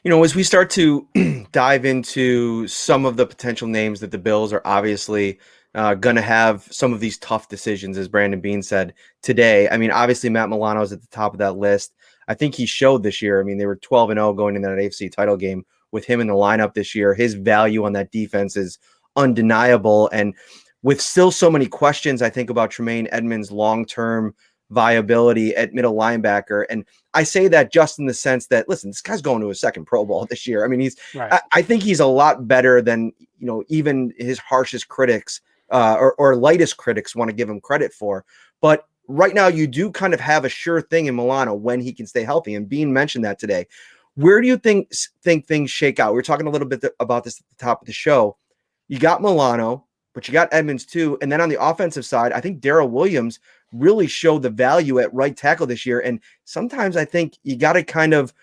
As we start to dive into some of the potential names that the Bills are obviously going to have some of these tough decisions, as Brandon Beane said today. I mean, obviously, Matt Milano is at the top of that list. I think he showed this year. I mean, they were 12-0 going into that AFC title game with him in the lineup this year. His value on that defense is undeniable. And with still so many questions, I think, about Tremaine Edmonds' long-term viability at middle linebacker. And I say that just in the sense that, listen, this guy's going to his second Pro Bowl this year. I mean, Right. I think he's a lot better than, even his harshest critics or lightest critics want to give him credit for. But right now, you do kind of have a sure thing in Milano when he can stay healthy. And Beane mentioned that today. Where do you think things shake out? We were talking a little bit about this at the top of the show. You got Milano, but you got Edmonds too. And then on the offensive side, I think Daryl Williams really showed the value at right tackle this year. And sometimes I think you got to kind of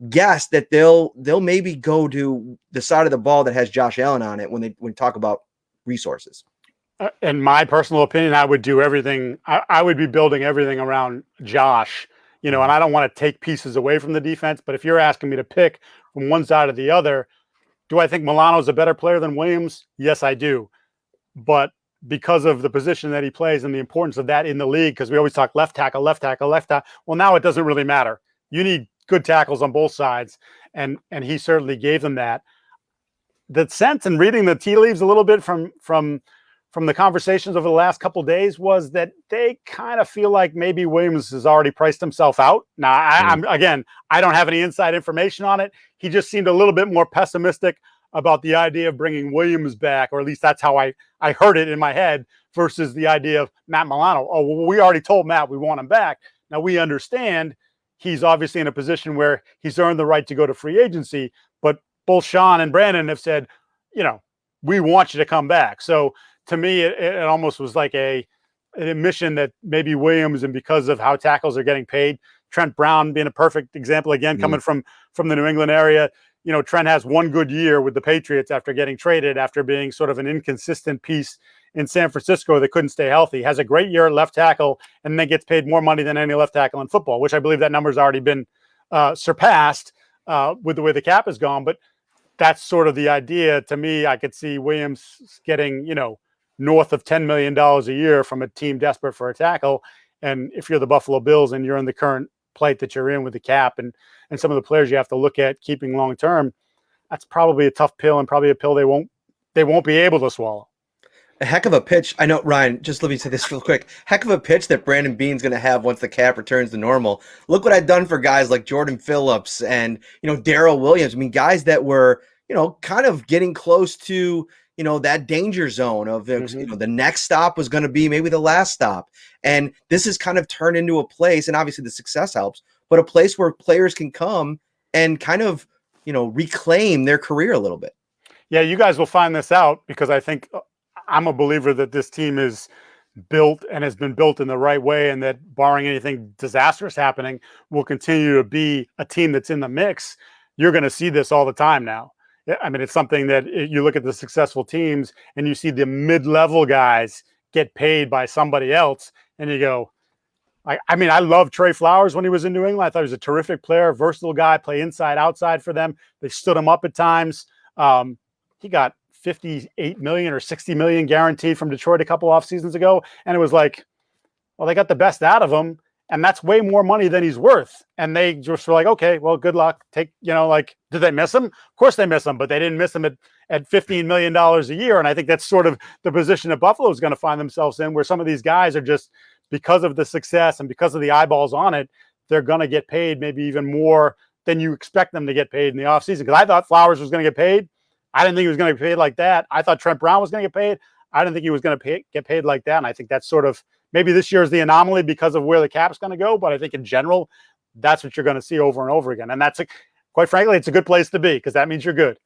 guess that they'll maybe go to the side of the ball that has Josh Allen on it when we talk about resources. In my personal opinion, I would do everything. I would be building everything around Josh, and I don't want to take pieces away from the defense. But if you're asking me to pick from one side or the other, do I think Milano's a better player than Williams? Yes, I do. But because of the position that he plays and the importance of that in the league, because we always talk left tackle, left tackle, left tackle. Well, now it doesn't really matter. You need good tackles on both sides, and he certainly gave them that. The sense in reading the tea leaves a little bit from the conversations over the last couple of days was that they kind of feel like maybe Williams has already priced himself out. Now, I don't have any inside information on it. He just seemed a little bit more pessimistic about the idea of bringing Williams back, or at least that's how I heard it in my head, versus the idea of Matt Milano. Oh, well, we already told Matt we want him back. Now, we understand he's obviously in a position where he's earned the right to go to free agency, but both Sean and Brandon have said, we want you to come back. So to me, it almost was like an admission that maybe Williams, and because of how tackles are getting paid, Trent Brown being a perfect example, again, coming from the New England area. Trent has one good year with the Patriots after getting traded, after being sort of an inconsistent piece in San Francisco that couldn't stay healthy. Has a great year at left tackle, and then gets paid more money than any left tackle in football, which I believe that number's already been surpassed with the way the cap has gone. But that's sort of the idea. To me, I could see Williams getting, north of $10 million a year from a team desperate for a tackle. And if you're the Buffalo Bills and you're in the current plight that you're in with the cap and some of the players you have to look at keeping long term, that's probably a tough pill, and probably a pill they won't be able to swallow. A heck of a pitch. I know, Ryan, just let me say this real quick. Heck of a pitch that Brandon Beane's going to have once the cap returns to normal. Look what I've done for guys like Jordan Phillips and, Daryl Williams. I mean, guys that were, kind of getting close to, that danger zone of, the next stop was going to be maybe the last stop. And this has kind of turned into a place, and obviously the success helps, but a place where players can come and kind of, reclaim their career a little bit. Yeah, you guys will find this out, because I think I'm a believer that this team is built and has been built in the right way, and that barring anything disastrous happening, will continue to be a team that's in the mix. You're going to see this all the time now. I mean, it's something that you look at the successful teams and you see the mid-level guys get paid by somebody else, and you go, I love Trey Flowers when he was in New England. I thought he was a terrific player, versatile guy, play inside, outside for them. They stood him up at times. He got $58 million or $60 million guaranteed from Detroit a couple off seasons ago. And it was like, well, they got the best out of him, and that's way more money than he's worth. And they just were like, okay, well, good luck. Did they miss him? Of course they miss him, but they didn't miss him at $15 million a year. And I think that's sort of the position that Buffalo is going to find themselves in, where some of these guys are just, because of the success and because of the eyeballs on it, they're going to get paid maybe even more than you expect them to get paid in the offseason. Because I thought Flowers was going to get paid. I didn't think he was going to get paid like that. I thought Trent Brown was going to get paid. I didn't think he was going to get paid like that. And I think that's sort of, maybe this year is the anomaly because of where the cap's going to go. But I think in general, that's what you're going to see over and over again. And quite frankly, it's a good place to be, because that means you're good.